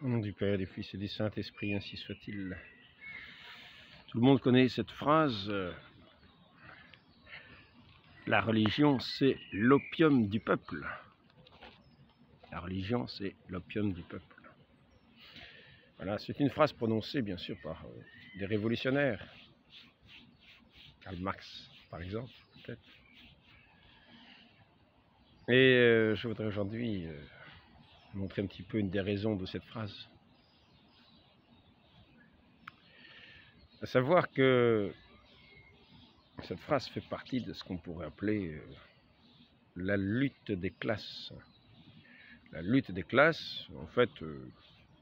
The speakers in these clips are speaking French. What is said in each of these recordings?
Au nom du Père, du Fils et du Saint-Esprit, ainsi soit-il. Tout le monde connaît cette phrase. La religion, c'est l'opium du peuple. La religion, c'est l'opium du peuple. Voilà, c'est une phrase prononcée, bien sûr, par des révolutionnaires. Karl Marx, par exemple, peut-être. Et je voudrais aujourd'hui montrer un petit peu une des raisons de cette phrase. À savoir que cette phrase fait partie de ce qu'on pourrait appeler la lutte des classes. La lutte des classes, en fait,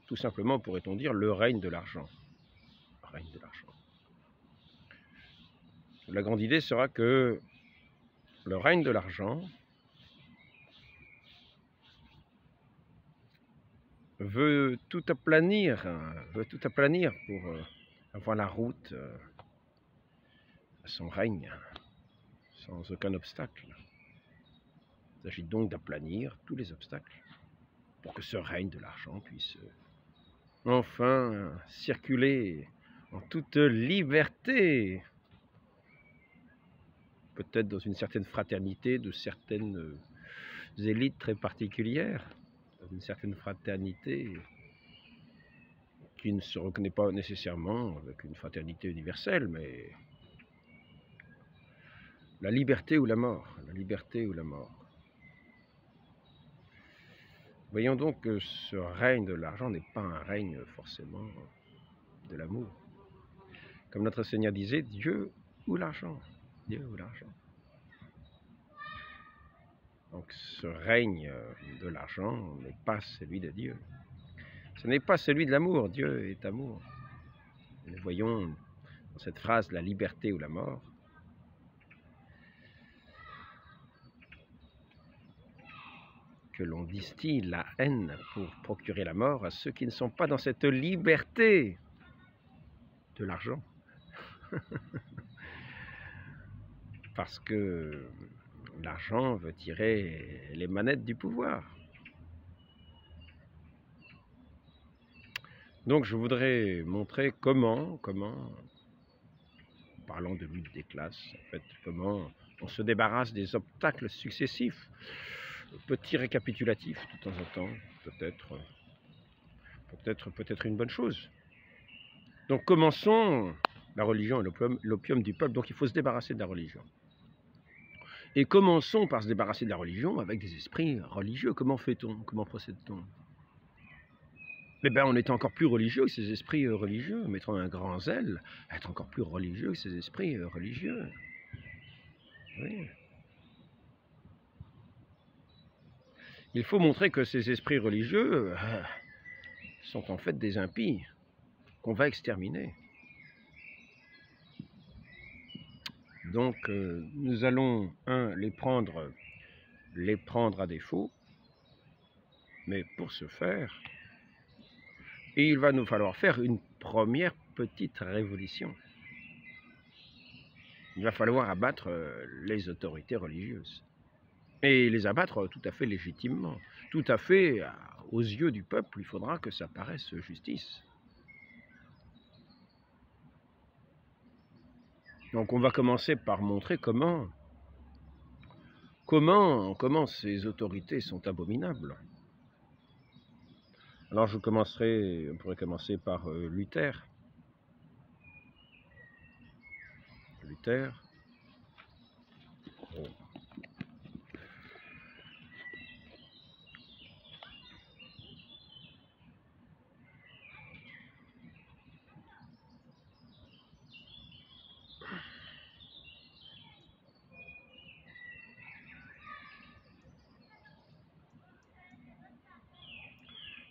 tout simplement pourrait-on dire le règne de l'argent. Le règne de l'argent. La grande idée sera que le règne de l'argent veut tout aplanir pour avoir la route à son règne, sans aucun obstacle. Il s'agit donc d'aplanir tous les obstacles pour que ce règne de l'argent puisse enfin circuler en toute liberté, peut-être dans une certaine fraternité de certaines élites très particulières, dans une certaine fraternité qui ne se reconnaît pas nécessairement avec une fraternité universelle, mais la liberté ou la mort, la liberté ou la mort. Voyons donc que ce règne de l'argent n'est pas un règne forcément de l'amour. Comme notre Seigneur disait, Dieu ou l'argent, Dieu ou l'argent. Donc ce règne de l'argent n'est pas celui de Dieu. Ce n'est pas celui de l'amour. Dieu est amour. Nous voyons dans cette phrase la liberté ou la mort. Que l'on distille la haine pour procurer la mort à ceux qui ne sont pas dans cette liberté de l'argent. Parce que l'argent veut tirer les manettes du pouvoir. Donc je voudrais montrer comment, parlant de lutte des classes, en fait, comment on se débarrasse des obstacles successifs. Petit récapitulatif de temps en temps, peut-être une bonne chose. Donc commençons, la religion est l'opium du peuple, donc il faut se débarrasser de la religion. Et commençons par se débarrasser de la religion avec des esprits religieux. Comment fait-on? Comment procède-t-on? Eh bien, on est encore plus religieux que ces esprits religieux. Mettons un grand zèle à être encore plus religieux que ces esprits religieux. Oui. Il faut montrer que ces esprits religieux sont en fait des impies qu'on va exterminer. Donc, nous allons, les prendre à défaut, mais pour ce faire, il va nous falloir faire une première petite révolution. Il va falloir abattre les autorités religieuses. Et les abattre tout à fait légitimement. Tout à fait, aux yeux du peuple, il faudra que ça paraisse justice. Donc on va commencer par montrer comment ces autorités sont abominables. Alors on pourrait commencer par Luther. Luther. Oh.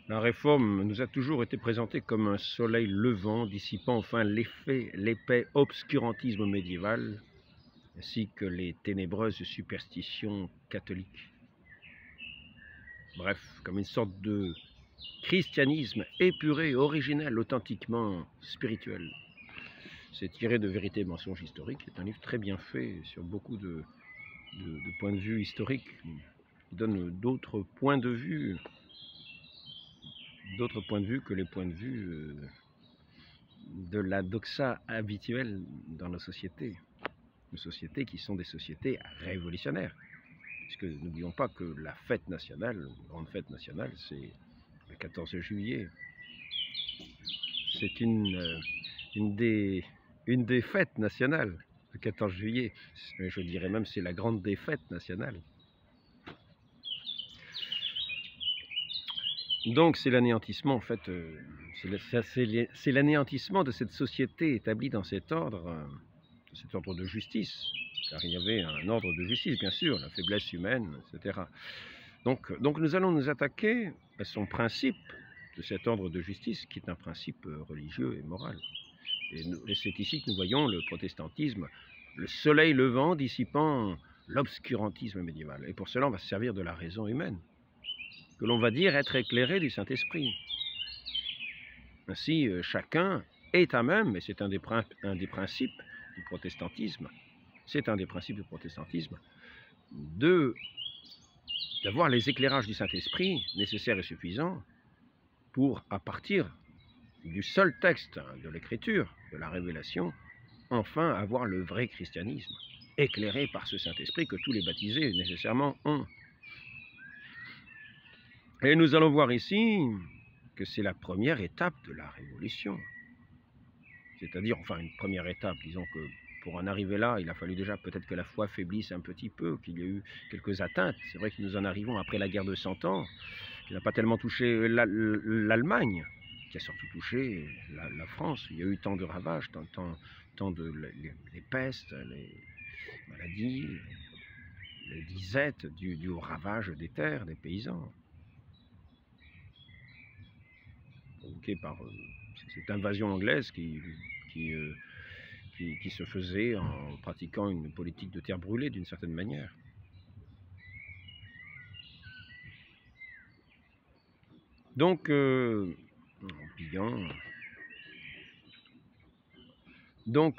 La réforme nous a toujours été présentée comme un soleil levant, dissipant enfin l'épais obscurantisme médiéval, ainsi que les ténébreuses superstitions catholiques. Bref, comme une sorte de christianisme épuré, original, authentiquement spirituel. C'est tiré de Vérité et mensonges historiques. C'est un livre très bien fait sur beaucoup de points de vue historiques, qui donne d'autres points de vue d'autres points de vue que les points de vue de la doxa habituelle dans nos sociétés qui sont des sociétés révolutionnaires. Puisque n'oublions pas que la fête nationale, la grande fête nationale, c'est le 14 juillet. C'est une des fêtes nationales, le 14 juillet. Je dirais même c'est la grande défaite nationale. Donc c'est l'anéantissement, en fait, c'est l'anéantissement de cette société établie dans cet ordre de justice. Car il y avait un ordre de justice, bien sûr, la faiblesse humaine, etc. Donc nous allons nous attaquer à son principe de cet ordre de justice, qui est un principe religieux et moral. Et c'est ici que nous voyons le protestantisme, le soleil levant dissipant l'obscurantisme médiéval. Et pour cela, on va se servir de la raison humaine, que l'on va dire être éclairé du Saint-Esprit. Ainsi, chacun est à même, et c'est un des principes du protestantisme, d'avoir les éclairages du Saint-Esprit nécessaires et suffisants pour, à partir du seul texte de l'Écriture, de la révélation, enfin avoir le vrai christianisme, éclairé par ce Saint-Esprit que tous les baptisés nécessairement ont. Et nous allons voir ici que c'est la première étape de la révolution. C'est-à-dire, enfin une première étape, disons que pour en arriver là, il a fallu déjà peut-être que la foi faiblisse un petit peu, qu'il y ait eu quelques atteintes. C'est vrai que nous en arrivons après la guerre de 100 ans, qui n'a pas tellement touché l'Allemagne, qui a surtout touché la France. Il y a eu tant de ravages, tant de les pestes, les maladies, les disettes du ravage des terres, des paysans. Provoqué par cette invasion anglaise qui se faisait en pratiquant une politique de terre brûlée d'une certaine manière. Donc,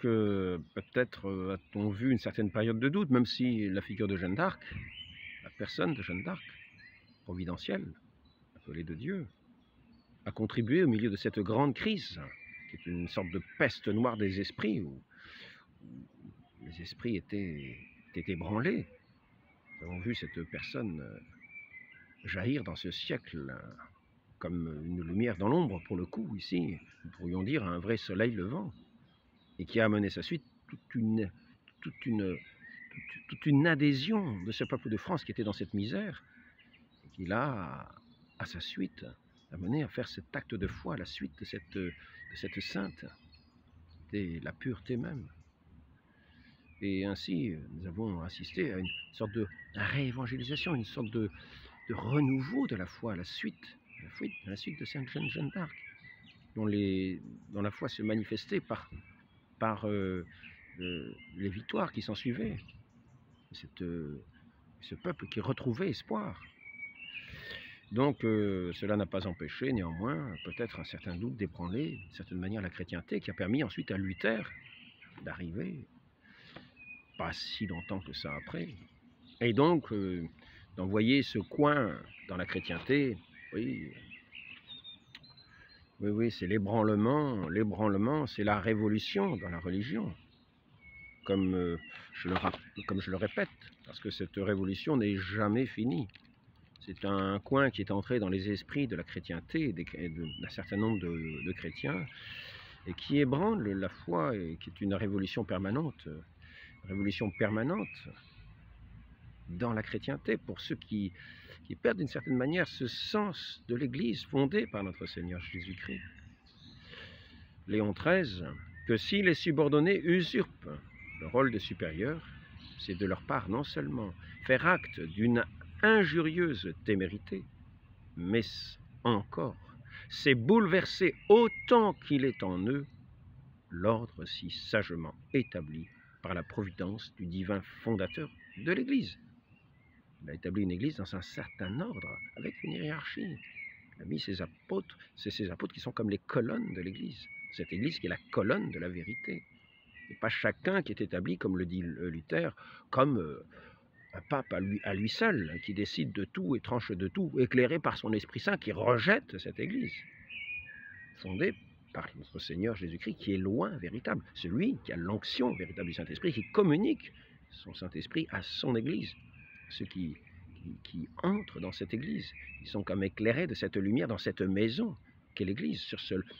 peut-être a-t-on vu une certaine période de doute, même si la figure de Jeanne d'Arc, la personne de Jeanne d'Arc, providentielle, appelée de Dieu, a contribué au milieu de cette grande crise, qui est une sorte de peste noire des esprits, où les esprits étaient ébranlés. Nous avons vu cette personne jaillir dans ce siècle comme une lumière dans l'ombre, pour le coup, ici, nous pourrions dire un vrai soleil levant, et qui a amené sa suite toute une adhésion de ce peuple de France qui était dans cette misère, et qui l'a, à sa suite, amené à faire cet acte de foi à la suite de cette sainte, et la pureté même. Et ainsi, nous avons assisté à une sorte de réévangélisation, une sorte de renouveau de la foi à la suite de Sainte Jeanne d'Arc, dont la foi se manifestait par les victoires qui s'en suivaient. Ce peuple qui retrouvait espoir. Donc cela n'a pas empêché néanmoins peut-être un certain doute d'ébranler d'une certaine manière la chrétienté, qui a permis ensuite à Luther d'arriver, pas si longtemps que ça après, et donc d'envoyer ce coin dans la chrétienté. Oui, c'est l'ébranlement, c'est la révolution dans la religion, comme je le répète, parce que cette révolution n'est jamais finie. C'est un coin qui est entré dans les esprits de la chrétienté, d'un certain nombre de chrétiens, et qui ébranle la foi, et qui est une révolution permanente dans la chrétienté, pour ceux qui perdent d'une certaine manière ce sens de l'Église fondée par notre Seigneur Jésus-Christ. Léon XIII, que si les subordonnés usurpent le rôle de supérieur, c'est de leur part non seulement faire acte d'une injurieuse témérité, mais encore, c'est bouleverser autant qu'il est en eux l'ordre si sagement établi par la providence du divin fondateur de l'Église. Il a établi une Église dans un certain ordre, avec une hiérarchie. Il a mis ses apôtres, c'est ces apôtres qui sont comme les colonnes de l'Église. Cette Église qui est la colonne de la vérité. Et pas chacun qui est établi, comme le dit Luther, comme un pape à lui seul, qui décide de tout et tranche de tout, éclairé par son Esprit Saint, qui rejette cette Église, fondée par notre Seigneur Jésus-Christ, qui est loin véritable, celui qui a l'onction véritable du Saint-Esprit, qui communique son Saint-Esprit à son Église. Ceux qui entrent dans cette Église, ils sont comme éclairés de cette lumière dans cette maison qu'est l'Église,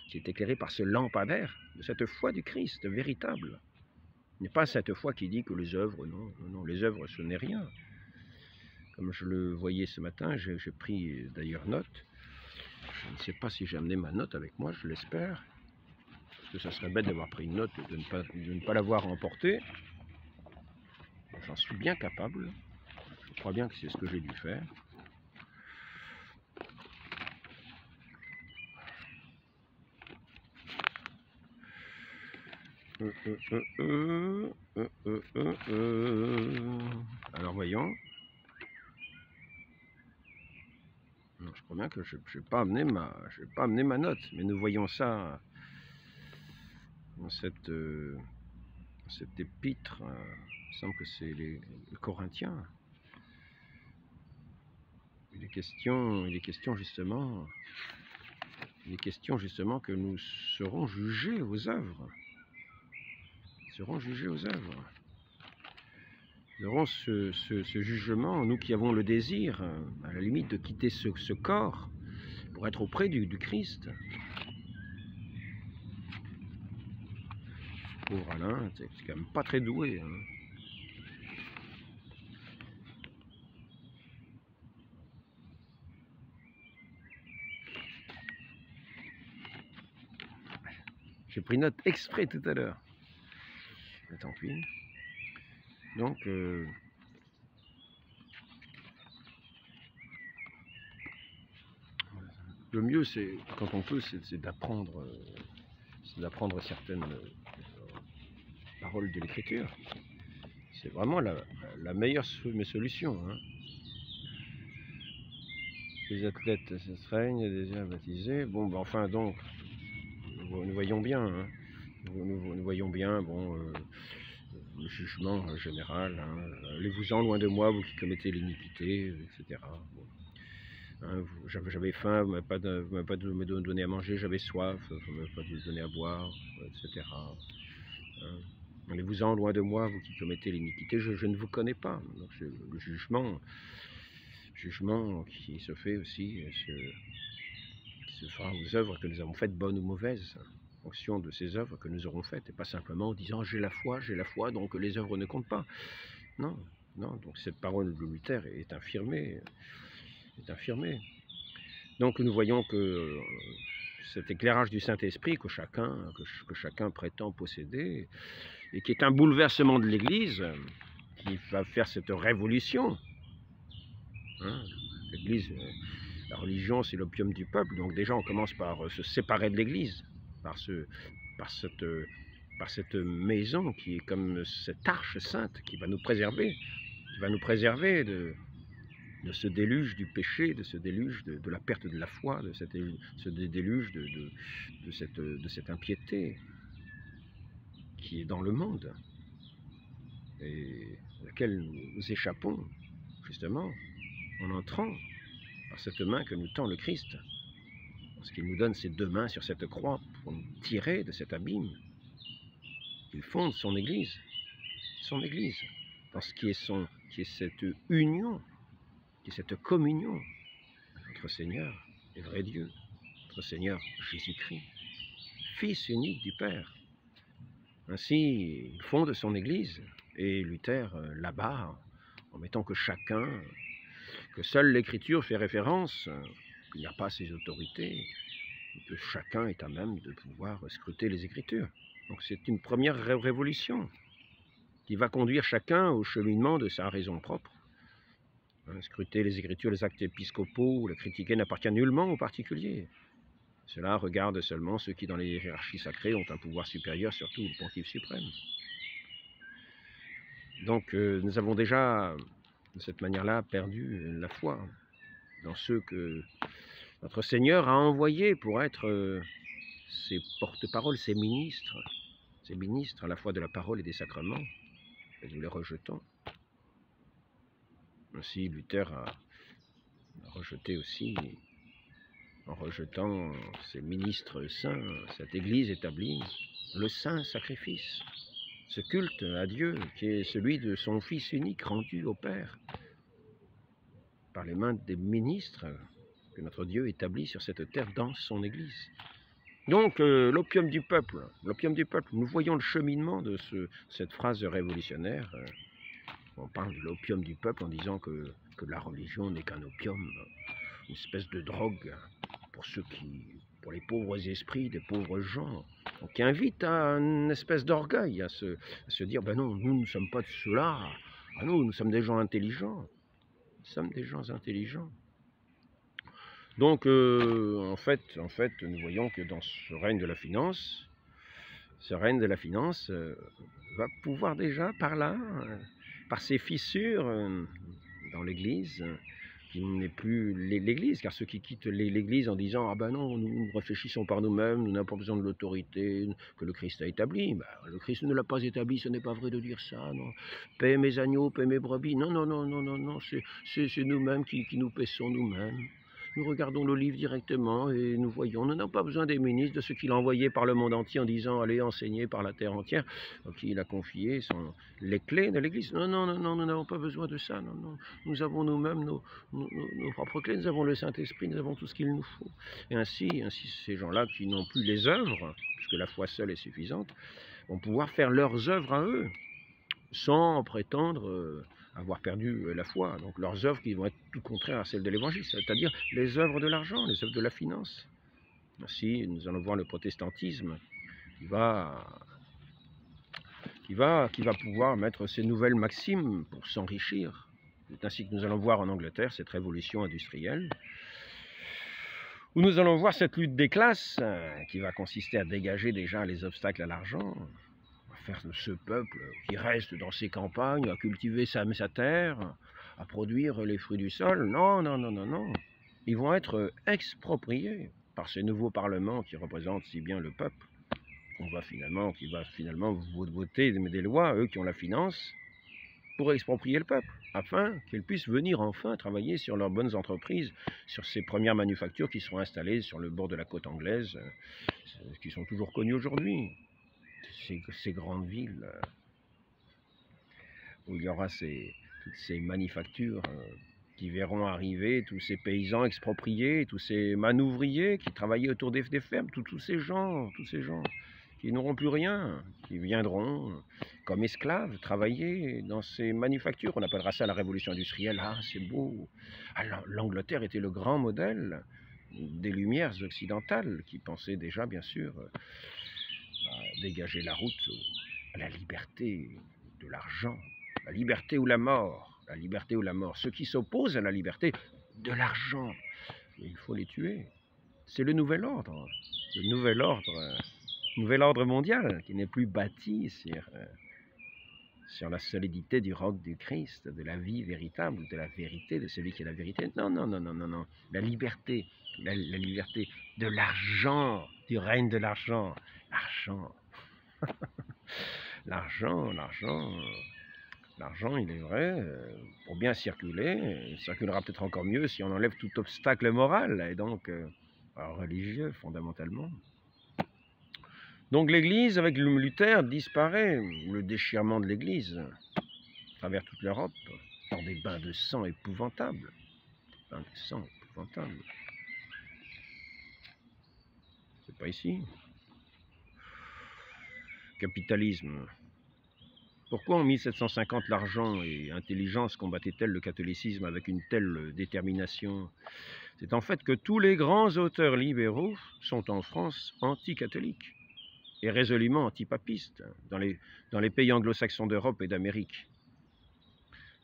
qui est éclairée par ce lampadaire de cette foi du Christ véritable. Il n'est pas cette foi qui dit que les œuvres, non, les œuvres ce n'est rien. Comme je le voyais ce matin, j'ai pris d'ailleurs note. Je ne sais pas si j'ai amené ma note avec moi, je l'espère. Parce que ça serait bête d'avoir pris une note et de ne pas l'avoir emportée. J'en suis bien capable. Je crois bien que c'est ce que j'ai dû faire. Alors voyons. Non, je crois bien que je n'ai pas amené ma note, mais nous voyons ça dans cette épître. Il semble que c'est les Corinthiens. Il est question justement que nous serons jugés aux œuvres. Nous aurons ce jugement, nous qui avons le désir, à la limite, de quitter ce corps pour être auprès du Christ. Pauvre Alain, c'est quand même pas très doué. Hein. J'ai pris note exprès tout à l'heure. Mais tant pis. Donc, le mieux, c'est, quand on peut, c'est d'apprendre certaines paroles de l'Écriture. C'est vraiment la meilleure solution. Hein. Les athlètes s'astreignent, les désirs baptisés. Bon, ben, enfin, donc, nous voyons bien. Hein. Nous voyons bien, bon, le jugement général. Hein. Allez-vous-en loin de moi, vous qui commettez l'iniquité, etc. Bon. Hein, j'avais faim, vous ne m'avez pas donné à manger, j'avais soif, vous ne m'avez pas donné à boire, etc. Hein. Allez-vous-en loin de moi, vous qui commettez l'iniquité, je ne vous connais pas. Donc, le jugement qui se fait aussi, qui se fera aux œuvres que nous avons faites, bonnes ou mauvaises, en fonction de ces œuvres que nous aurons faites, et pas simplement en disant j'ai la foi, donc les œuvres ne comptent pas. Non, donc cette parole de Luther est infirmée. Donc nous voyons que cet éclairage du Saint-Esprit que chacun prétend posséder, et qui est un bouleversement de l'Église, qui va faire cette révolution. Hein, L'Église, la religion, c'est l'opium du peuple, donc déjà on commence par se séparer de l'Église, par cette maison qui est comme cette arche sainte qui va nous préserver, de ce déluge du péché, de ce déluge de la perte de la foi, de ce déluge de cette impiété qui est dans le monde et à laquelle nous échappons justement en entrant par cette main que nous tend le Christ, parce qu'il nous donne ses deux mains sur cette croix pour nous tirer de cet abîme. Il fonde son Église, dans ce qui est cette union, qui est cette communion, notre Seigneur est vrai Dieu, notre Seigneur Jésus-Christ, Fils unique du Père. Ainsi, il fonde son Église, et Luther là-bas, en mettant que seule l'Écriture fait référence, qu'il n'y a pas ces autorités, et que chacun est à même de pouvoir scruter les Écritures. Donc c'est une première révolution qui va conduire chacun au cheminement de sa raison propre. Scruter les Écritures, les actes épiscopaux ou les critiquer n'appartient nullement aux particuliers. Cela regarde seulement ceux qui, dans les hiérarchies sacrées, ont un pouvoir supérieur, surtout le Pontife suprême. Donc nous avons déjà, de cette manière-là, perdu la foi dans ceux que notre Seigneur a envoyés pour être ses porte-paroles, ses ministres à la fois de la parole et des sacrements, et nous les rejetons. Ainsi, Luther a rejeté aussi, en rejetant ces ministres saints, cette Église établie, le saint sacrifice, ce culte à Dieu qui est celui de son Fils unique rendu au Père par les mains des ministres que notre Dieu établit sur cette terre dans son Église. Donc l'opium du peuple, nous voyons le cheminement de cette phrase révolutionnaire. On parle de l'opium du peuple en disant que la religion n'est qu'un opium, une espèce de drogue pour les pauvres esprits des pauvres gens, donc qui invite à une espèce d'orgueil, à se dire, ben non, nous ne sommes pas de ceux-là, nous sommes des gens intelligents, Donc, en fait, nous voyons que dans ce règne de la finance, va pouvoir déjà, par là, par ces fissures dans l'Église, qui n'est plus l'Église, car ceux qui quittent l'Église en disant « Ah ben non, nous réfléchissons par nous-mêmes, nous n'avons pas besoin de l'autorité que le Christ a établie. » Le Christ ne l'a pas établi, ce n'est pas vrai de dire ça, non. Paix mes agneaux, paix mes brebis. Non, c'est nous-mêmes qui nous paissons nous-mêmes. Nous regardons le livre directement et nous voyons. Nous n'avons pas besoin des ministres, de ceux qu'il a envoyés par le monde entier en disant « Allez enseigner par la terre entière », qui il a confié les clés de l'Église. Non, nous n'avons pas besoin de ça. Non. Nous avons nous-mêmes nos propres clés, nous avons le Saint-Esprit, nous avons tout ce qu'il nous faut. Et ainsi ces gens-là qui n'ont plus les œuvres, puisque la foi seule est suffisante, vont pouvoir faire leurs œuvres à eux, sans prétendre avoir perdu la foi. Donc leurs œuvres qui vont être tout contraires à celles de l'Évangile, c'est-à-dire les œuvres de l'argent, les œuvres de la finance. Ainsi, nous allons voir le protestantisme qui va pouvoir mettre ces nouvelles maximes pour s'enrichir. C'est ainsi que nous allons voir en Angleterre cette révolution industrielle, où nous allons voir cette lutte des classes qui va consister à dégager déjà les obstacles à l'argent, faire de ce peuple qui reste dans ses campagnes, à cultiver sa terre, à produire les fruits du sol. Non. Ils vont être expropriés par ces nouveaux parlements qui représentent si bien le peuple, qui va finalement voter des lois, eux qui ont la finance, pour exproprier le peuple, afin qu'ils puissent venir enfin travailler sur leurs bonnes entreprises, sur ces premières manufactures qui seront installées sur le bord de la côte anglaise, qui sont toujours connues aujourd'hui. Ces grandes villes où il y aura toutes ces manufactures qui verront arriver tous ces paysans expropriés, tous ces manouvriers qui travaillaient autour des fermes, tous ces gens qui n'auront plus rien, qui viendront comme esclaves travailler dans ces manufactures. On appellera ça la révolution industrielle. Ah, c'est beau. Alors, l'Angleterre était le grand modèle des Lumières occidentales qui pensaient déjà, bien sûr, dégager la route à la liberté de l'argent, la liberté ou la mort, ceux qui s'opposent à la liberté de l'argent, il faut les tuer. C'est le nouvel ordre mondial qui n'est plus bâti sur la solidité du roc du Christ, de la vie véritable, de la vérité, de celui qui est la vérité. Non. La liberté de l'argent, du règne de l'argent. L'argent, il est vrai, pour bien circuler, il circulera peut-être encore mieux si on enlève tout obstacle moral, et donc religieux fondamentalement. Donc l'Église, avec Luther, disparaît, le déchirement de l'Église, à travers toute l'Europe, dans des bains de sang épouvantables. C'est pas ici. Capitalisme. Pourquoi en 1750 l'argent et l'intelligence combattaient-elles le catholicisme avec une telle détermination? C'est en fait que tous les grands auteurs libéraux sont en France anticatholiques et résolument antipapistes dans les pays anglo-saxons d'Europe et d'Amérique.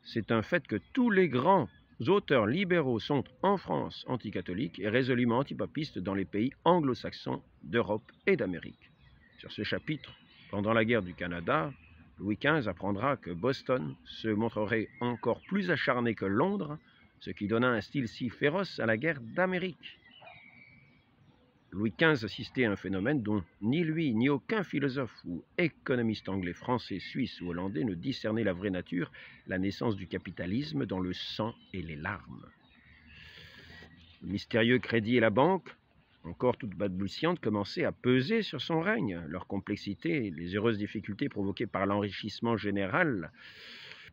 C'est un fait que tous les grands auteurs libéraux sont en France anticatholiques et résolument antipapistes dans les pays anglo-saxons d'Europe et d'Amérique. Sur ce chapitre, pendant la guerre du Canada, Louis XV apprendra que Boston se montrerait encore plus acharné que Londres, ce qui donna un style si féroce à la guerre d'Amérique. Louis XV assistait à un phénomène dont ni lui, ni aucun philosophe ou économiste anglais, français, suisse ou hollandais ne discernait la vraie nature, la naissance du capitalisme dans le sang et les larmes. Le mystérieux crédit et la banque, encore toute balbutiante, commençaient à peser sur son règne. Leur complexité et les heureuses difficultés provoquées par l'enrichissement général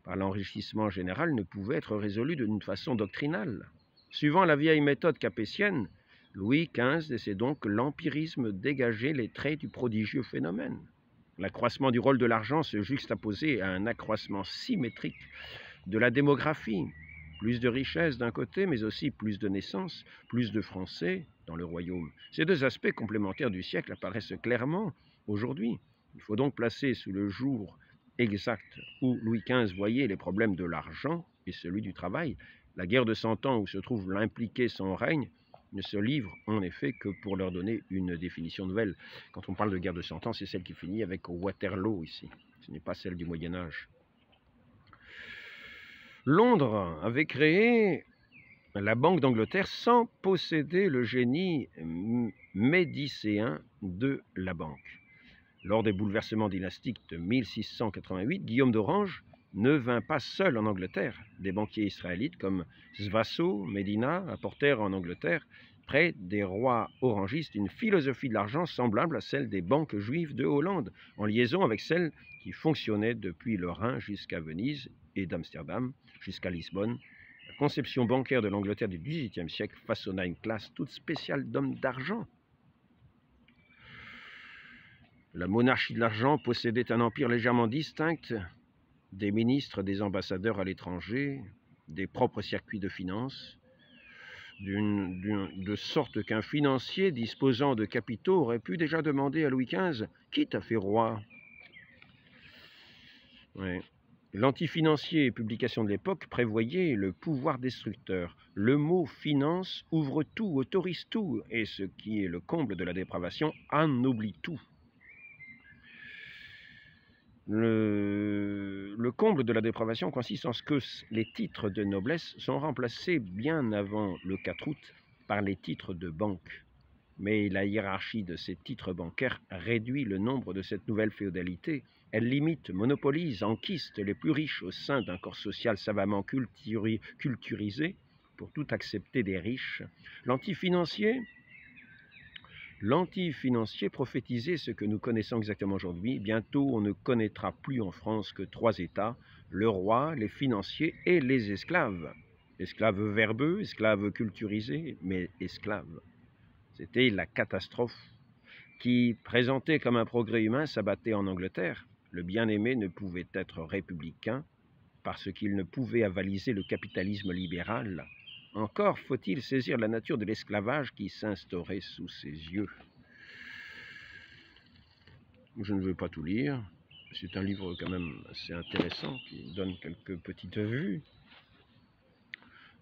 ne pouvaient être résolues d'une façon doctrinale. Suivant la vieille méthode capétienne, Louis XV laissait donc l'empirisme dégager les traits du prodigieux phénomène. L'accroissement du rôle de l'argent se juxtaposait à un accroissement symétrique de la démographie. Plus de richesses d'un côté, mais aussi plus de naissances, plus de Français dans le royaume. Ces deux aspects complémentaires du siècle apparaissent clairement aujourd'hui. Il faut donc placer sous le jour exact où Louis XV voyait les problèmes de l'argent et celui du travail. La guerre de 100 ans où se trouve l'impliqué son règne ne se livre en effet que pour leur donner une définition nouvelle. Quand on parle de guerre de 100 ans, c'est celle qui finit avec Waterloo ici. Ce n'est pas celle du Moyen-Âge. Londres avait créé la Banque d'Angleterre sans posséder le génie médicéen de la banque. Lors des bouleversements dynastiques de 1688, Guillaume d'Orange ne vint pas seul en Angleterre. Des banquiers israélites comme Svasso, Medina apportèrent en Angleterre, près des rois orangistes, une philosophie de l'argent semblable à celle des banques juives de Hollande, en liaison avec celle qui fonctionnait depuis le Rhin jusqu'à Venise et d'Amsterdam jusqu'à Lisbonne. La conception bancaire de l'Angleterre du XVIIIe siècle façonna une classe toute spéciale d'hommes d'argent. La monarchie de l'argent possédait un empire légèrement distinct des ministres, des ambassadeurs à l'étranger, des propres circuits de finances, de sorte qu'un financier disposant de capitaux aurait pu déjà demander à Louis XV « Qui t'a fait roi ?» Ouais. L'antifinancier, publication de l'époque, prévoyait le pouvoir destructeur. Le mot « finance » ouvre tout, autorise tout, et ce qui est le comble de la dépravation, ennoblit tout. Le comble de la dépravation consiste en ce que les titres de noblesse sont remplacés bien avant le 4 août par les titres de banque. Mais la hiérarchie de ces titres bancaires réduit le nombre de cette nouvelle féodalité. Elle limite, monopolise, enquiste les plus riches au sein d'un corps social savamment culturisé pour tout accepter des riches. L'antifinancier prophétisait ce que nous connaissons exactement aujourd'hui. Bientôt, on ne connaîtra plus en France que 3 États, le roi, les financiers et les esclaves. Esclaves verbeux, esclaves culturisés, mais esclaves. C'était la catastrophe qui, présentée comme un progrès humain, s'abattait en Angleterre. Le bien-aimé ne pouvait être républicain parce qu'il ne pouvait avaliser le capitalisme libéral. Encore faut-il saisir la nature de l'esclavage qui s'instaurait sous ses yeux. Je ne veux pas tout lire. C'est un livre quand même assez intéressant qui donne quelques petites vues.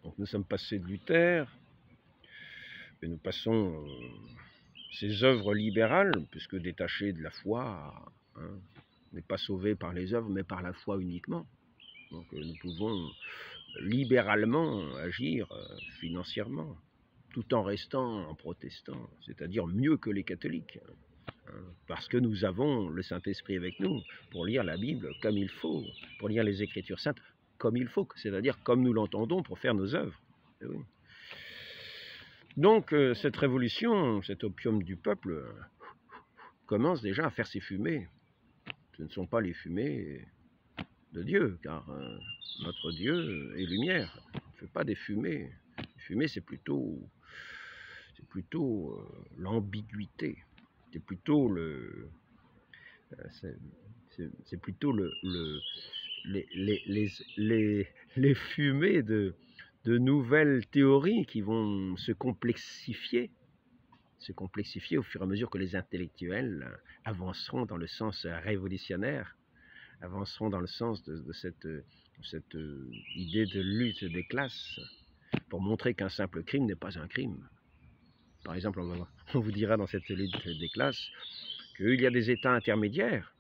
Donc nous sommes passés de Luther et nous passons ces œuvres libérales, puisque détachées de la foi, n'est pas sauvé par les œuvres mais par la foi uniquement. Donc nous pouvons libéralement agir financièrement, tout en restant en protestant, c'est-à-dire mieux que les catholiques, parce que nous avons le Saint-Esprit avec nous pour lire la Bible comme il faut, pour lire les Écritures saintes comme il faut, c'est-à-dire comme nous l'entendons pour faire nos œuvres. Et oui. Donc cette révolution, cet opium du peuple, commence déjà à faire ses fumées. Ce ne sont pas les fumées de Dieu, car notre Dieu est lumière. Il ne fait pas des fumées. Les fumées, c'est plutôt l'ambiguïté. C'est plutôt les fumées de nouvelles théories qui vont se complexifier au fur et à mesure que les intellectuels avanceront dans le sens révolutionnaire, avanceront dans le sens de cette idée de lutte des classes, pour montrer qu'un simple crime n'est pas un crime. Par exemple, on vous dira dans cette lutte des classes qu'il y a des états intermédiaires.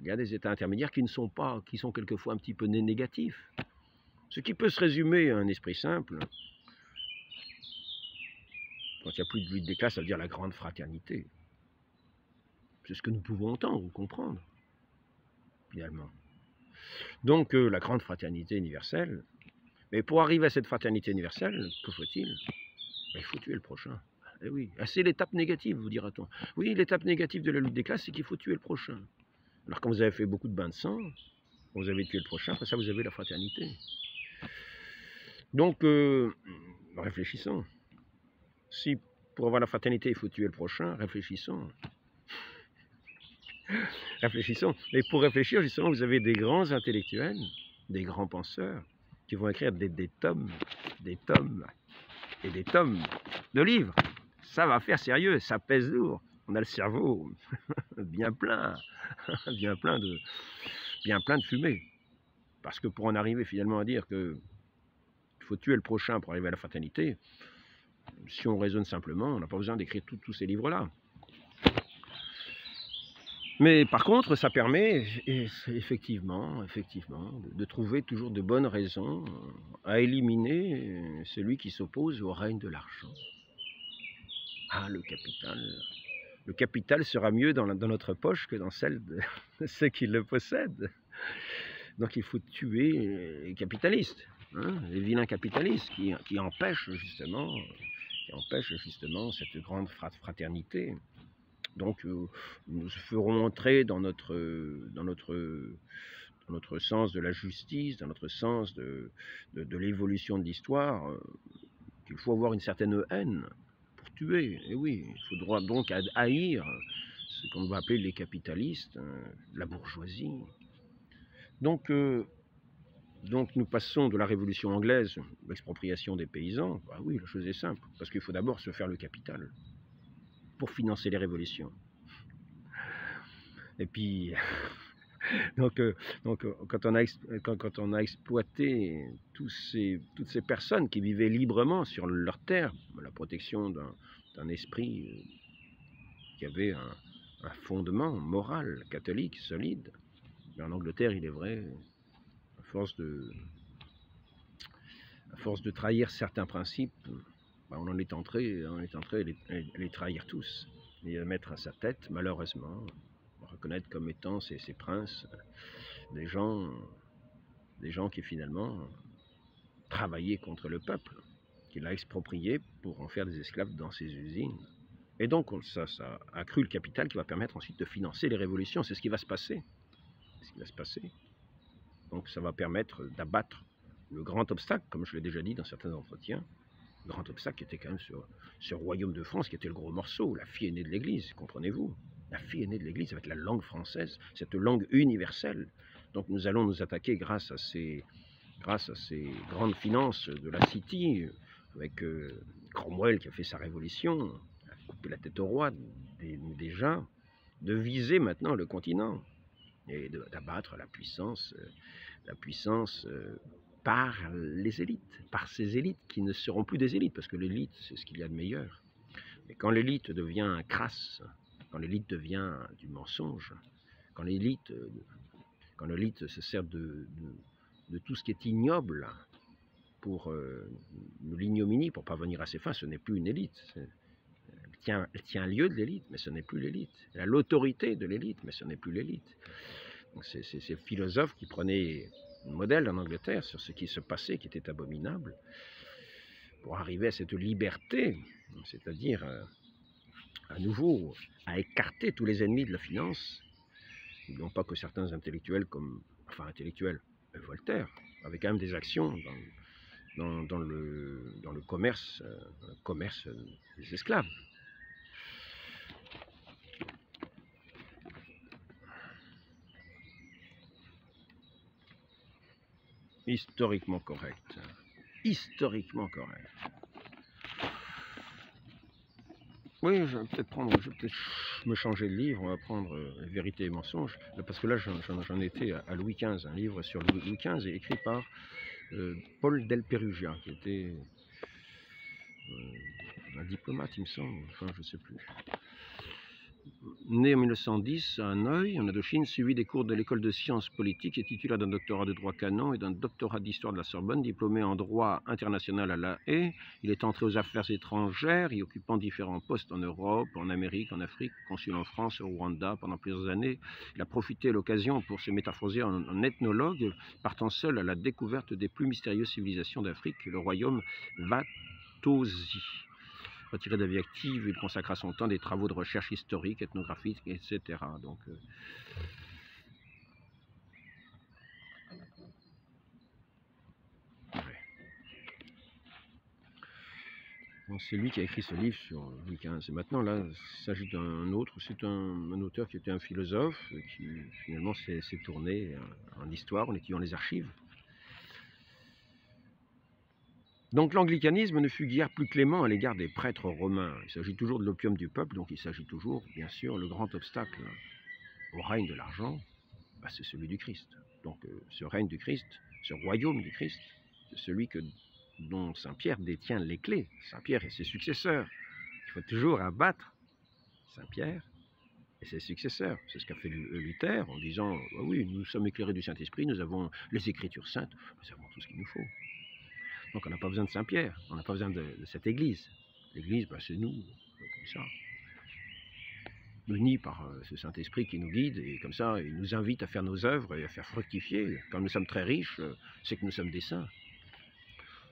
Il y a des états intermédiaires qui sont quelquefois un petit peu négatifs. Ce qui peut se résumer à un esprit simple. Quand il n'y a plus de lutte des classes, ça veut dire la grande fraternité. C'est ce que nous pouvons entendre ou comprendre, finalement. Donc, la grande fraternité universelle. Mais pour arriver à cette fraternité universelle, que faut-il? Il faut tuer le prochain. Eh oui, c'est l'étape négative, vous dira-t-on. Oui, l'étape négative de la lutte des classes, c'est qu'il faut tuer le prochain. Alors, quand vous avez fait beaucoup de bains de sang, quand vous avez tué le prochain, après ça, vous avez la fraternité. Donc, réfléchissons. Si pour avoir la fraternité, il faut tuer le prochain, réfléchissons. Réfléchissons. Et pour réfléchir, justement, vous avez des grands intellectuels, des grands penseurs, qui vont écrire des tomes et des tomes de livres. Ça va faire sérieux, ça pèse lourd. On a le cerveau bien plein, bien plein de fumée. Parce que pour en arriver finalement à dire qu'il faut tuer le prochain pour arriver à la fraternité, si on raisonne simplement, on n'a pas besoin d'écrire tous ces livres-là. Mais par contre, ça permet effectivement de trouver toujours de bonnes raisons à éliminer celui qui s'oppose au règne de l'argent. Ah, le capital. Le capital sera mieux dans notre poche que dans celle de ceux qui le possèdent. Donc il faut tuer les capitalistes, hein, les vilains capitalistes qui empêchent justement cette grande fraternité. Donc nous ferons entrer dans notre sens de la justice, dans notre sens de l'évolution de l'histoire, qu'il faut avoir une certaine haine pour tuer. Et oui, il faudra donc haïr ce qu'on va appeler les capitalistes, la bourgeoisie. Donc nous passons de la Révolution anglaise, l'expropriation des paysans. Bah oui, la chose est simple, parce qu'il faut d'abord se faire le capital pour financer les révolutions. Et puis, donc quand on a exploité toutes ces personnes qui vivaient librement sur leur terre, la protection d'un esprit qui avait un fondement moral, catholique, solide, mais en Angleterre, il est vrai, à force de trahir certains principes, on est entré à les trahir tous, et à mettre à sa tête, malheureusement, reconnaître comme étant ces princes, des gens qui finalement travaillaient contre le peuple, qui l'a exproprié pour en faire des esclaves dans ses usines. Et donc ça a accru le capital qui va permettre ensuite de financer les révolutions. C'est ce qui va se passer. C'est ce qui va se passer. Donc ça va permettre d'abattre le grand obstacle, comme je l'ai déjà dit dans certains entretiens, le grand obstacle qui était quand même ce royaume de France, qui était le gros morceau, la fille aînée de l'Église, comprenez-vous? La fille aînée de l'Église avec la langue française, cette langue universelle. Donc nous allons nous attaquer grâce à ces grandes finances de la City, avec Cromwell qui a fait sa révolution, a coupé la tête au roi déjà, de viser maintenant le continent et d'abattre la puissance par les élites, par ces élites qui ne seront plus des élites, parce que l'élite, c'est ce qu'il y a de meilleur. Mais quand l'élite devient crasse, quand l'élite devient du mensonge, quand l'élite se sert de tout ce qui est ignoble pour l'ignominie, pour parvenir à ses fins, ce n'est plus une élite. Elle tient lieu de l'élite, mais ce n'est plus l'élite. Elle a l'autorité de l'élite, mais ce n'est plus l'élite. C'est ces philosophes qui prenaient modèle en Angleterre sur ce qui se passait, qui était abominable, pour arriver à cette liberté, c'est-à-dire à nouveau à écarter tous les ennemis de la finance. N'oublions pas que certains intellectuels Voltaire, avait quand même des actions dans le commerce des esclaves. Historiquement correct. Historiquement correct. Oui, je vais peut-être me changer de livre, on va prendre Vérité et mensonge, parce que là j'en étais à Louis XV, un livre sur Louis XV, écrit par Paul del Perugia, qui était un diplomate, il me semble, enfin je ne sais plus. Né en 1910 à Hanoï, en Indochine, suivi des cours de l'école de sciences politiques et titulaire d'un doctorat de droit canon et d'un doctorat d'histoire de la Sorbonne, diplômé en droit international à La Haye. Il est entré aux affaires étrangères, y occupant différents postes en Europe, en Amérique, en Afrique, consul en France, au Rwanda pendant plusieurs années. Il a profité de l'occasion pour se métamorphoser en ethnologue, partant seul à la découverte des plus mystérieuses civilisations d'Afrique, le royaume Watosi. Retiré de la vie active, il consacra son temps à des travaux de recherche historique, ethnographique, etc. Donc, ouais. Donc, c'est lui qui a écrit ce livre sur Louis XV. Et maintenant, là, il s'agit d'un autre. C'est un auteur qui était un philosophe, qui finalement s'est tourné en histoire en étudiant les archives. Donc l'anglicanisme ne fut guère plus clément à l'égard des prêtres romains. Il s'agit toujours de l'opium du peuple, donc il s'agit toujours, bien sûr, le grand obstacle au règne de l'argent, c'est celui du Christ. Donc ce règne du Christ, ce royaume du Christ, c'est celui dont Saint Pierre détient les clés. Saint Pierre et ses successeurs. Il faut toujours abattre Saint Pierre et ses successeurs. C'est ce qu'a fait Luther en disant « Oui, nous sommes éclairés du Saint-Esprit, nous avons les Écritures saintes, nous avons tout ce qu'il nous faut. » Donc on n'a pas besoin de Saint-Pierre, on n'a pas besoin de cette Église. L'Église, c'est nous, comme ça. Unis par ce Saint-Esprit qui nous guide, et comme ça, il nous invite à faire nos œuvres et à faire fructifier. Quand nous sommes très riches, c'est que nous sommes des saints.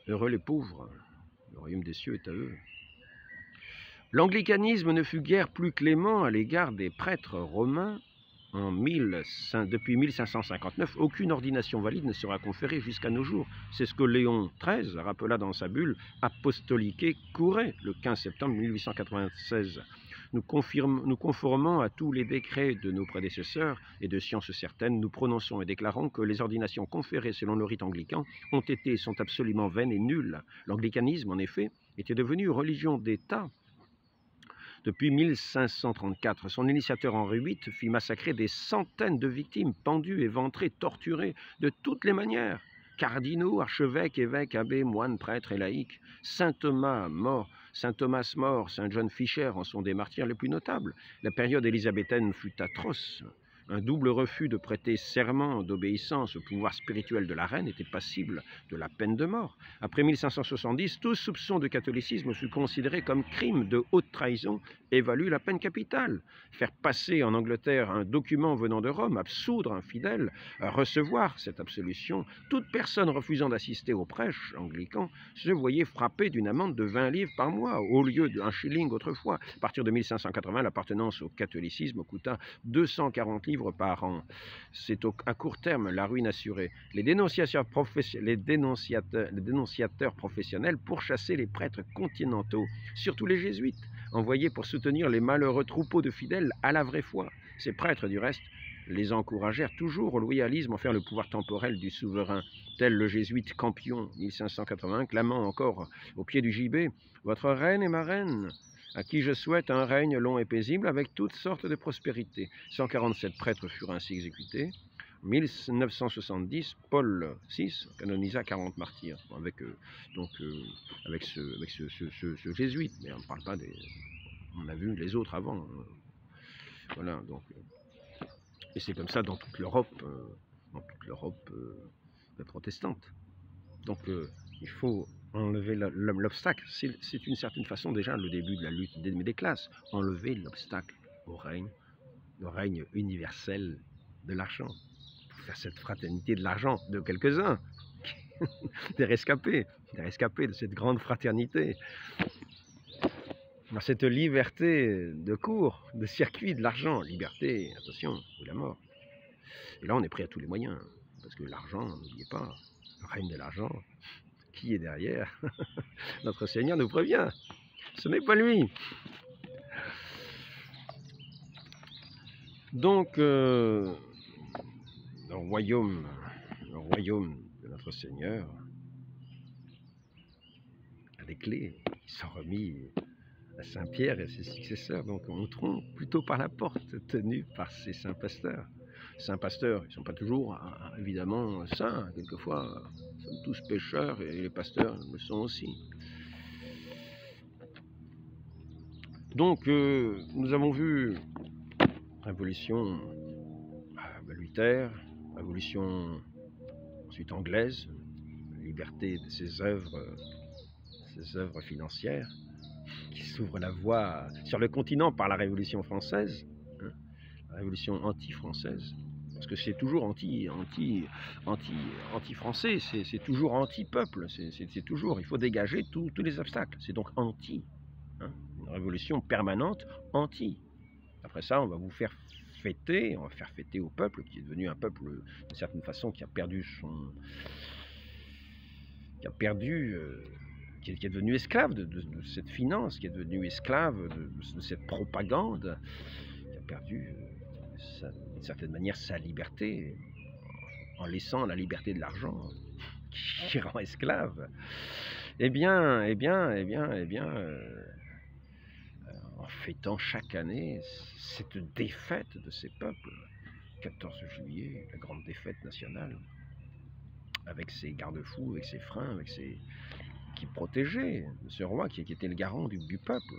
Heureux les pauvres, le royaume des cieux est à eux. L'anglicanisme ne fut guère plus clément à l'égard des prêtres romains. Depuis 1559, aucune ordination valide ne sera conférée jusqu'à nos jours. C'est ce que Léon XIII rappela dans sa bulle Apostolique Curé le 15 septembre 1896. Nous conformant à tous les décrets de nos prédécesseurs et de sciences certaines, nous prononçons et déclarons que les ordinations conférées selon le rite anglican ont été et sont absolument vaines et nulles. L'anglicanisme, en effet, était devenu religion d'État depuis 1534. Son initiateur Henri VIII fit massacrer des centaines de victimes, pendues, éventrées, torturées de toutes les manières. Cardinaux, archevêques, évêques, abbés, moines, prêtres et laïcs. Saint Thomas mort, Saint John Fisher en sont des martyrs les plus notables. La période élisabéthaine fut atroce. Un double refus de prêter serment d'obéissance au pouvoir spirituel de la reine était passible de la peine de mort. Après 1570, tout soupçon de catholicisme fut considéré comme crime de haute trahison et valut la peine capitale. Faire passer en Angleterre un document venant de Rome, absoudre un fidèle, recevoir cette absolution, toute personne refusant d'assister au prêche anglican se voyait frappée d'une amende de 20 livres par mois, au lieu d'1 shilling autrefois. À partir de 1580, l'appartenance au catholicisme coûta 240 livres par an. C'est à court terme la ruine assurée. Les dénonciateurs professionnels pourchassaient les prêtres continentaux, surtout les jésuites, envoyés pour soutenir les malheureux troupeaux de fidèles à la vraie foi. Ces prêtres, du reste, les encouragèrent toujours au loyalisme envers le pouvoir temporel du souverain, tel le jésuite Campion, 1581, clamant encore au pied du gibet « Votre reine est ma reine !» à qui je souhaite un règne long et paisible avec toutes sortes de prospérités. 147 prêtres furent ainsi exécutés. 1970, Paul VI canonisa 40 martyrs, avec ce jésuite, mais on ne parle pas des... On a vu les autres avant. Voilà, donc... Et c'est comme ça dans toute l'Europe protestante. Donc il faut enlever l'obstacle. C'est d'une certaine façon déjà le début de la lutte des classes. Enlever l'obstacle au règne, le règne universel de l'argent. Pour faire cette fraternité de l'argent de quelques-uns, des rescapés de cette grande fraternité. Dans cette liberté de cours, de circuit de l'argent, liberté, attention, ou la mort. Et là, on est prêt à tous les moyens, parce que l'argent, n'oubliez pas, le règne de l'argent, qui est derrière? Notre Seigneur nous prévient, ce n'est pas lui. Donc, le royaume de notre Seigneur a des clés qui sont remises à Saint Pierre et à ses successeurs. Donc, entrons plutôt par la porte tenue par ces saints pasteurs. Saints pasteurs, ils ne sont pas toujours, évidemment, saints. Quelquefois, nous sommes tous pécheurs et les pasteurs le sont aussi. Donc, nous avons vu révolution Luther, révolution ensuite anglaise, liberté de ses œuvres financières, qui s'ouvre la voie sur le continent par la Révolution française, hein, la Révolution anti-française, parce que c'est toujours anti-français, c'est toujours anti-peuple, c'est toujours, il faut dégager tous les obstacles, c'est donc anti, hein, une révolution permanente anti. Après ça, on va vous faire fêter, on va faire fêter au peuple, qui est devenu un peuple, d'une certaine façon, qui a perdu qui est devenu esclave de cette finance, qui est devenu esclave de cette propagande, qui a perdu, d'une certaine manière, sa liberté, en laissant la liberté de l'argent, qui rend esclave. En fêtant chaque année cette défaite de ces peuples, 14 juillet, la grande défaite nationale, avec ses garde-fous, avec ses freins, qui protégeait ce roi qui était le garant du peuple,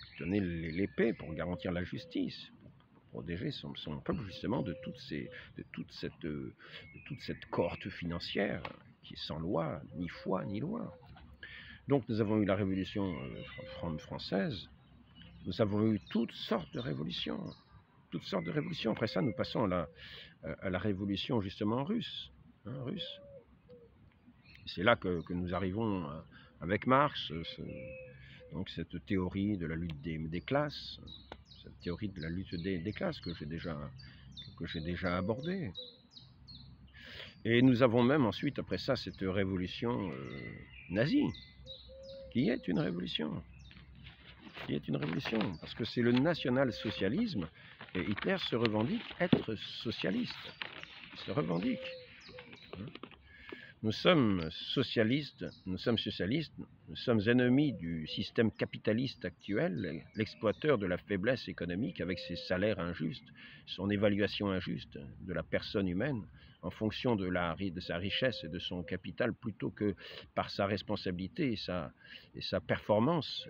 qui tenait l'épée pour garantir la justice, pour protéger son peuple justement de toute cette cohorte financière qui est sans loi, ni foi, ni loi. Donc nous avons eu la Révolution française, nous avons eu toutes sortes de révolutions. Après ça, nous passons à la révolution justement russe. C'est là que nous arrivons avec Marx, donc cette théorie de la lutte des classes, cette théorie de la lutte des classes que j'ai déjà abordée. Et nous avons même ensuite, après ça, cette révolution nazie, qui est une révolution. Parce que c'est le national-socialisme, et Hitler se revendique être socialiste. Il se revendique. Nous sommes socialistes, nous sommes ennemis du système capitaliste actuel, l'exploiteur de la faiblesse économique avec ses salaires injustes, son évaluation injuste de la personne humaine en fonction de sa richesse et de son capital plutôt que par sa responsabilité et sa performance.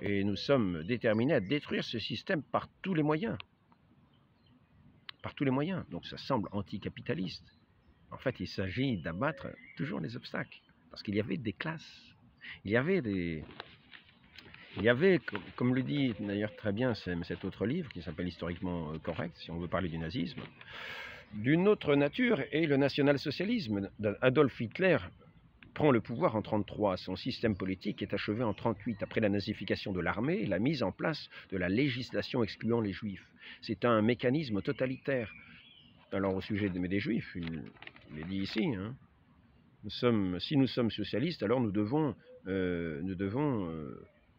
Et nous sommes déterminés à détruire ce système par tous les moyens. Donc ça semble anticapitaliste. En fait, il s'agit d'abattre toujours les obstacles, parce qu'il y avait des classes. Il y avait, comme le dit d'ailleurs très bien cet autre livre, qui s'appelle Historiquement correct, si on veut parler du nazisme, d'une autre nature est le national-socialisme. Adolf Hitler prend le pouvoir en 1933. Son système politique est achevé en 1938, après la nazification de l'armée et la mise en place de la législation excluant les juifs. C'est un mécanisme totalitaire. Alors au sujet des juifs, il est dit ici, hein, si nous sommes socialistes, alors nous devons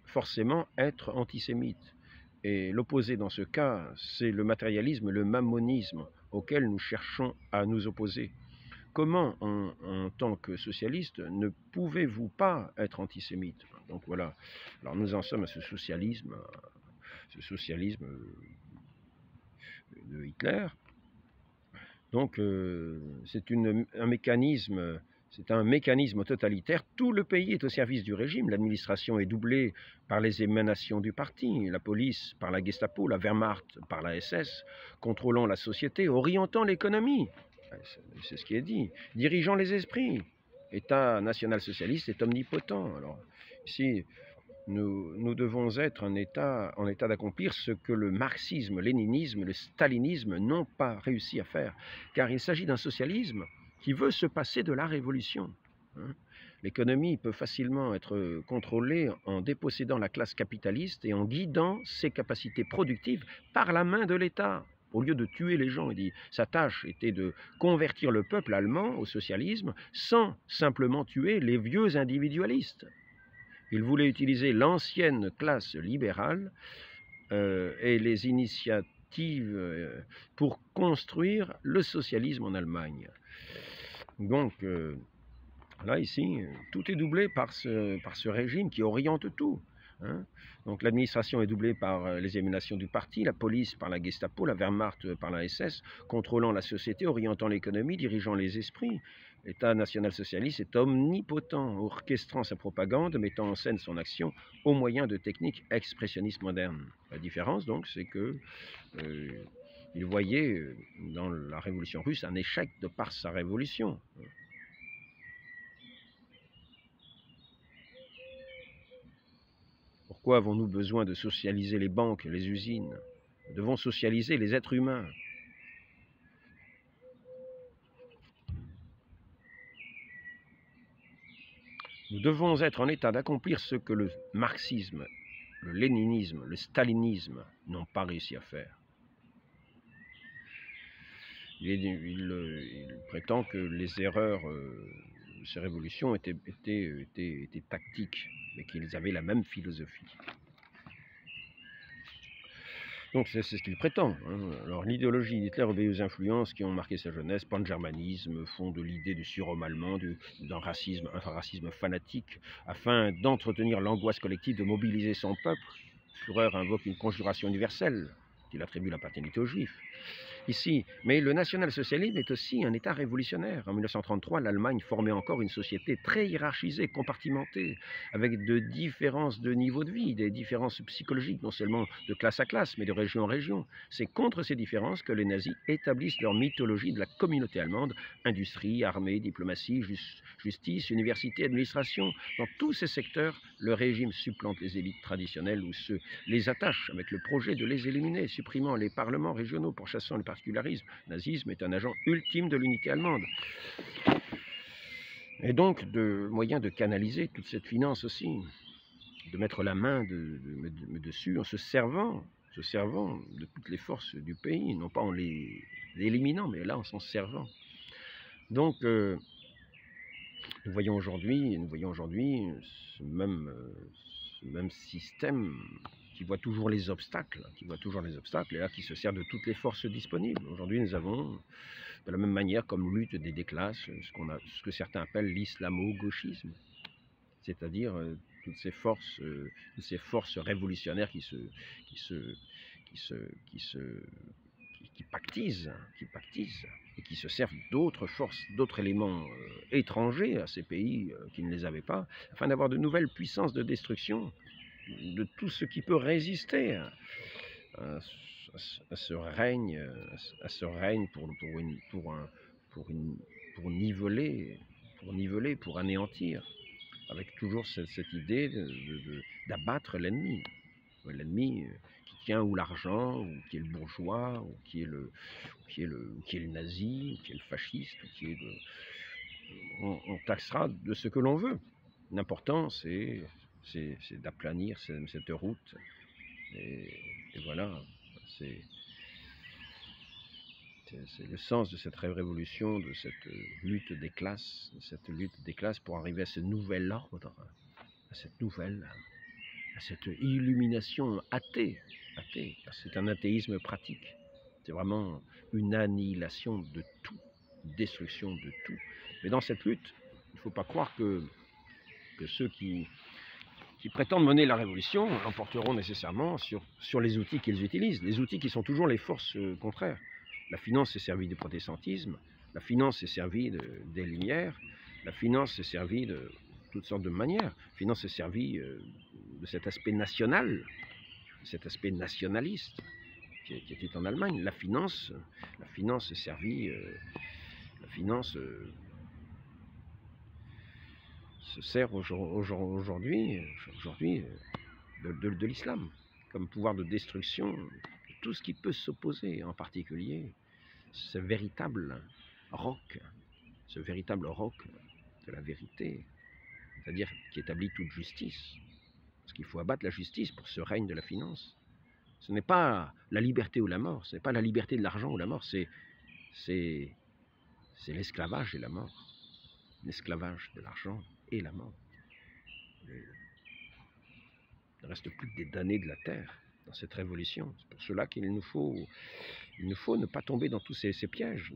forcément être antisémites. Et l'opposé dans ce cas, c'est le matérialisme, le mammonisme, auquel nous cherchons à nous opposer. Comment, en tant que socialiste, ne pouvez-vous pas être antisémite? Donc voilà, alors nous en sommes à ce socialisme de Hitler. Donc c'est un mécanisme totalitaire. Tout le pays est au service du régime. L'administration est doublée par les émanations du parti, la police par la Gestapo, la Wehrmacht par la SS, contrôlant la société, orientant l'économie. C'est ce qui est dit. Dirigeant les esprits. État national-socialiste est omnipotent. Alors ici, nous devons être en état d'accomplir ce que le marxisme, le léninisme, le stalinisme n'ont pas réussi à faire. Car il s'agit d'un socialisme qui veut se passer de la révolution. L'économie peut facilement être contrôlée en dépossédant la classe capitaliste et en guidant ses capacités productives par la main de l'État. Au lieu de tuer les gens, sa tâche était de convertir le peuple allemand au socialisme sans simplement tuer les vieux individualistes. Il voulait utiliser l'ancienne classe libérale et les initiatives pour construire le socialisme en Allemagne. Donc, là, ici, tout est doublé par ce régime qui oriente tout. Donc l'administration est doublée par les émanations du parti, la police par la Gestapo, la Wehrmacht par la SS, contrôlant la société, orientant l'économie, dirigeant les esprits. L'État national-socialiste est omnipotent, orchestrant sa propagande, mettant en scène son action au moyen de techniques expressionnistes modernes. La différence, donc, c'est que Il voyait dans la révolution russe un échec de par sa révolution. Pourquoi avons-nous besoin de socialiser les banques, les usines? Nous devons socialiser les êtres humains. Nous devons être en état d'accomplir ce que le marxisme, le léninisme, le stalinisme n'ont pas réussi à faire. Il prétend que les erreurs de ces révolutions étaient tactiques, mais qu'ils avaient la même philosophie. Donc c'est ce qu'il prétend. Hein. Alors l'idéologie d'Hitler obéit aux influences qui ont marqué sa jeunesse, pan-germanisme, fond de l'idée du surhomme allemand, d'un racisme, un racisme fanatique, afin d'entretenir l'angoisse collective, de mobiliser son peuple. Führer invoque une conjuration universelle qu'il attribue la paternité aux Juifs. Ici, mais le national-socialisme est aussi un État révolutionnaire. En 1933, l'Allemagne formait encore une société très hiérarchisée, compartimentée, avec de différences de niveau de vie, des différences psychologiques, non seulement de classe à classe, mais de région en région. C'est contre ces différences que les nazis établissent leur mythologie de la communauté allemande, industrie, armée, diplomatie, justice, université, administration. Dans tous ces secteurs, le régime supplante les élites traditionnelles ou les attache avec le projet de les éliminer, supprimant les parlements régionaux, pourchassant le particularisme. Le nazisme est un agent ultime de l'unité allemande. Et donc, moyen de canaliser toute cette finance aussi, de mettre la main dessus en se servant de toutes les forces du pays, non pas en les éliminant, mais là en s'en servant. Donc, nous voyons aujourd'hui ce même système qui voit toujours les obstacles, et là qui se sert de toutes les forces disponibles. Aujourd'hui, nous avons, de la même manière comme lutte des classes, ce que certains appellent l'islamo-gauchisme, c'est-à-dire toutes ces forces révolutionnaires qui pactisent et qui se servent d'autres forces, d'autres éléments étrangers à ces pays qui ne les avaient pas, afin d'avoir de nouvelles puissances de destruction de tout ce qui peut résister à ce règne, pour niveler, pour anéantir, avec toujours cette idée d'abattre l'ennemi. L'ennemi qui tient ou l'argent, ou qui est le bourgeois, ou qui est le nazi, ou qui est le fasciste, ou qui est on taxera de ce que l'on veut. L'important, c'est d'aplanir cette route. Et voilà, c'est le sens de cette révolution, de cette lutte des classes, pour arriver à ce nouvel ordre, à cette illumination athée, car c'est un athéisme pratique. C'est vraiment une annihilation de tout, destruction de tout. Mais dans cette lutte, il ne faut pas croire que ceux qui prétendent mener la révolution l'emporteront nécessairement sur les outils qu'ils utilisent, les outils qui sont toujours les forces contraires. La finance s'est servie du protestantisme, la finance s'est servie des Lumières, la finance s'est servie de toutes sortes de manières. La finance s'est servie de cet aspect national, cet aspect nationaliste qui était en Allemagne. La finance s'est servie, se sert aujourd'hui de l'islam comme pouvoir de destruction de tout ce qui peut s'opposer, en particulier ce véritable roc de la vérité, c'est-à-dire qui établit toute justice. Parce qu'il faut abattre la justice pour ce règne de la finance. Ce n'est pas la liberté ou la mort, ce n'est pas la liberté de l'argent ou la mort, c'est l'esclavage et la mort. L'esclavage de l'argent et la mort. Il ne reste plus que des damnés de la terre dans cette révolution. C'est pour cela qu'il nous faut ne pas tomber dans tous ces pièges,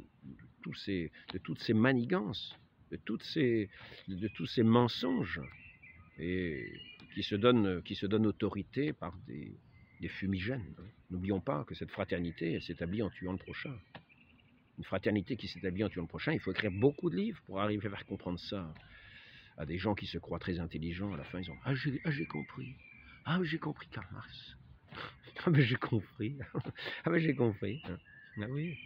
de toutes ces manigances, de tous ces mensonges, et qui se donnent autorité par des fumigènes. N'oublions pas que cette fraternité, elle s'établit en tuant le prochain. Une fraternité qui s'établit en tuant le prochain, il faut écrire beaucoup de livres pour arriver à faire comprendre ça à des gens qui se croient très intelligents. À la fin, ils ont « Ah, j'ai compris. Ah, j'ai compris Karl Marx. Ah, ben j'ai compris. Ah, ben j'ai compris. » Ah oui.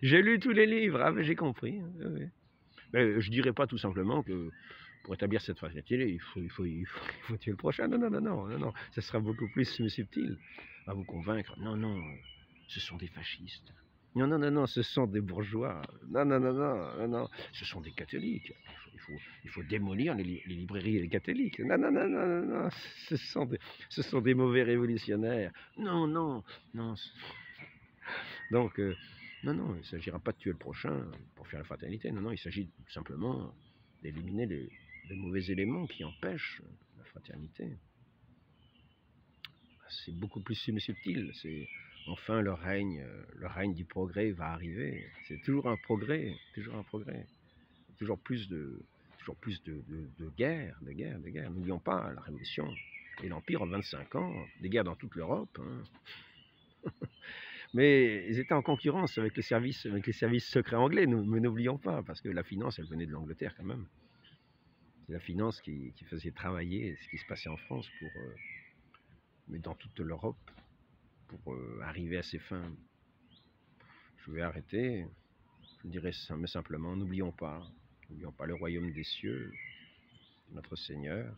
J'ai lu tous les livres, ah, mais j'ai compris. Ah oui. Mais je dirais pas tout simplement que pour établir cette fraternité, il faut tuer le prochain. Non, non, non, non, non, non. Ça sera beaucoup plus subtil à vous convaincre. Non, non, ce sont des fascistes. Non, non, non, non, ce sont des bourgeois. Non, non, non, non, non, non, ce sont des catholiques. Il faut démolir les librairies catholiques. Non, non, non, non, non, non, ce sont des mauvais révolutionnaires. Non, non, non. Donc, non, non, il ne s'agira pas de tuer le prochain pour faire la fraternité. Non, non, il s'agit simplement d'éliminer les mauvais éléments qui empêchent la fraternité. C'est beaucoup plus subtil. C'est enfin le règne du progrès va arriver. C'est toujours un progrès, toujours un progrès. Toujours plus de guerres, de guerres, de guerres. N'oublions pas la Révolution et l'Empire en 25 ans, des guerres dans toute l'Europe. Hein. Mais ils étaient en concurrence avec les services secrets anglais, mais n'oublions pas, parce que la finance, elle venait de l'Angleterre quand même. C'est la finance qui faisait travailler ce qui se passait en France, mais dans toute l'Europe, pour arriver à ses fins. Je vais arrêter, je dirais simplement, n'oublions pas le royaume des cieux, notre Seigneur.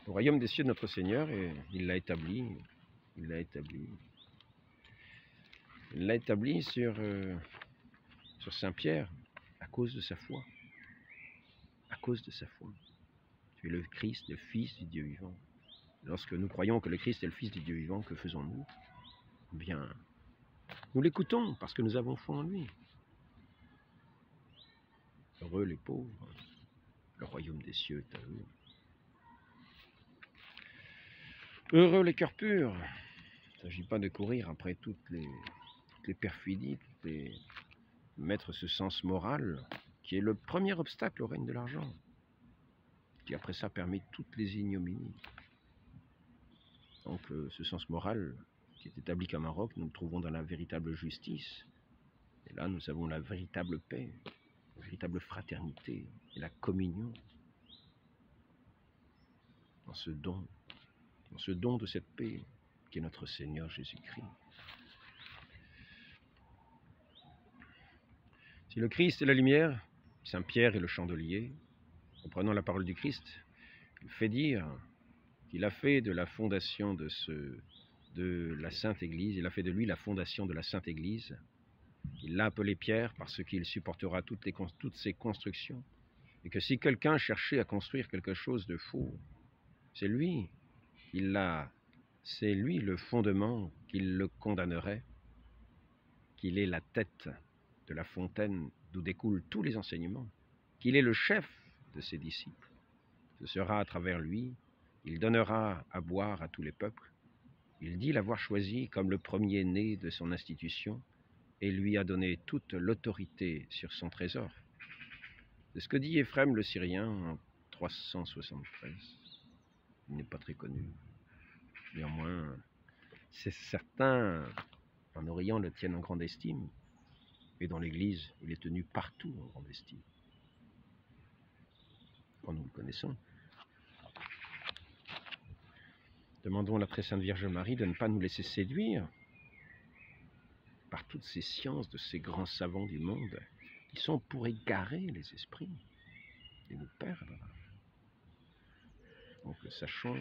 Le royaume des cieux de notre Seigneur, et il l'a établi, il l'a établi. Il l'a établi sur Saint-Pierre, à cause de sa foi. À cause de sa foi. Tu es le Christ, le Fils du Dieu vivant. Lorsque nous croyons que le Christ est le Fils du Dieu vivant, que faisons-nous? Eh bien, nous l'écoutons parce que nous avons foi en lui. Heureux les pauvres, le royaume des cieux est à eux. Heureux les cœurs purs. Il ne s'agit pas de courir après toutes les perfidies, mettre ce sens moral qui est le premier obstacle au règne de l'argent, qui après ça permet toutes les ignominies. Donc ce sens moral qui est établi qu'à Maroc, nous le trouvons dans la véritable justice. Et là, nous avons la véritable paix, la véritable fraternité et la communion dans ce don de cette paix qui est notre Seigneur Jésus-Christ. Si le Christ est la lumière, Saint Pierre est le chandelier, reprenant la parole du Christ, il fait dire qu'il a fait de la fondation de la Sainte Église, il a fait de lui la fondation de la Sainte Église. Il l'a appelé Pierre parce qu'il supportera toutes ces constructions. Et que si quelqu'un cherchait à construire quelque chose de faux, c'est lui le fondement qui le condamnerait, qu'il est la tête de la fontaine d'où découlent tous les enseignements, qu'il est le chef de ses disciples. Ce sera à travers lui, il donnera à boire à tous les peuples. Il dit l'avoir choisi comme le premier-né de son institution et lui a donné toute l'autorité sur son trésor. C'est ce que dit Éphrem le Syrien en 373. Il n'est pas très connu. Néanmoins, certains en Orient le tiennent en grande estime. Et dans l'Église, il est tenu partout en grande estime. Quand nous le connaissons. Demandons à la très sainte Vierge Marie de ne pas nous laisser séduire par toutes ces sciences de ces grands savants du monde qui sont pour égarer les esprits et nous perdre. Donc sachons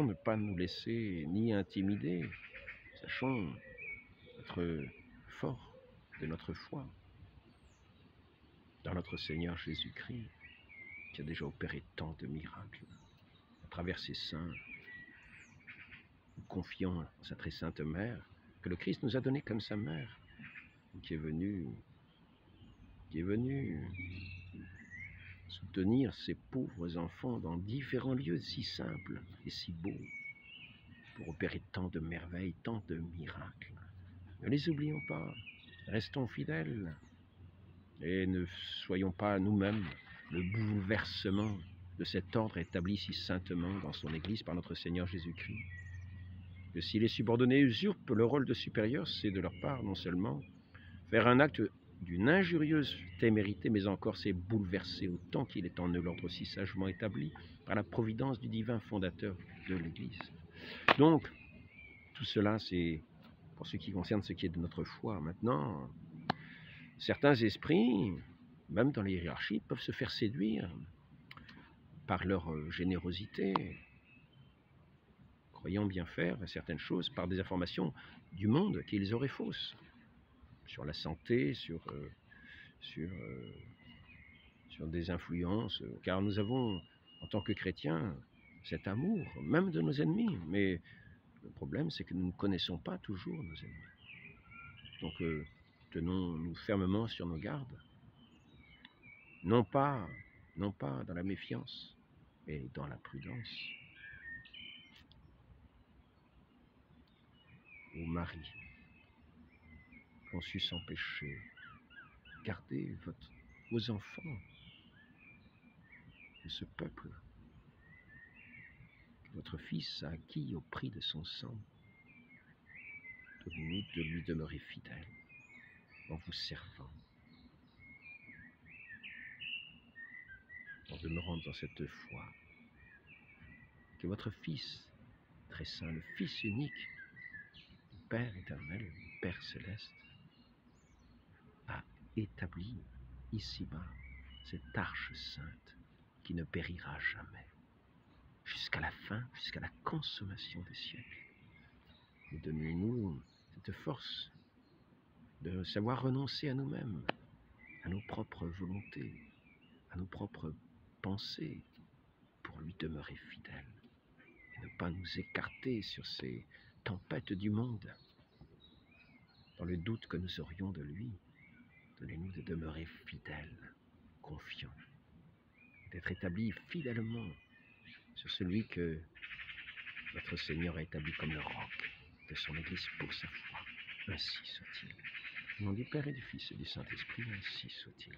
ne pas nous laisser ni intimider, sachons être forts de notre foi dans notre Seigneur Jésus-Christ qui a déjà opéré tant de miracles à travers ses saints. Nous confions à sa très sainte mère que le Christ nous a donné comme sa mère, qui est venue soutenir ces pauvres enfants dans différents lieux si simples et si beaux pour opérer tant de merveilles, tant de miracles. Ne les oublions pas, restons fidèles et ne soyons pas nous-mêmes le bouleversement de cet ordre établi si saintement dans son Église par notre Seigneur Jésus-Christ. Que si les subordonnés usurpent le rôle de supérieur, c'est de leur part non seulement faire un acte d'une injurieuse témérité, mais encore c'est bouleverser autant qu'il est en eux l'ordre si sagement établi par la providence du divin fondateur de l'Église. Donc, Tout cela, c'est pour ce qui concerne ce qui est de notre foi. Maintenant, certains esprits, même dans les hiérarchies, peuvent se faire séduire par leur générosité, croyant bien faire certaines choses par des informations du monde qu'ils auraient fausses, sur la santé, sur des influences, car nous avons, en tant que chrétiens, cet amour, même de nos ennemis, mais le problème, c'est que nous ne connaissons pas toujours nos ennemis. Donc, tenons-nous fermement sur nos gardes, non pas dans la méfiance, mais dans la prudence. Ô Marie, conçue sans péché, gardez vos enfants de ce peuple que votre Fils a acquis au prix de son sang. Donnez-nous de lui demeurer fidèle en vous servant, en demeurant dans cette foi, que votre Fils, très saint, le Fils unique, le Père éternel, le Père céleste, a établi ici-bas cette arche sainte qui ne périra jamais, jusqu'à la fin, jusqu'à la consommation des siècles. Et donnez-nous cette force de savoir renoncer à nous-mêmes, à nos propres volontés, à nos propres pensées, pour lui demeurer fidèle, et ne pas nous écarter sur ces tempêtes du monde, dans le doute que nous aurions de lui. Donnez-nous de demeurer fidèles, confiants, d'être établis fidèlement sur celui que notre Seigneur a établi comme le roc de son Église pour sa foi. Ainsi soit-il. Au nom du Père et du Fils et du Saint-Esprit, ainsi soit-il.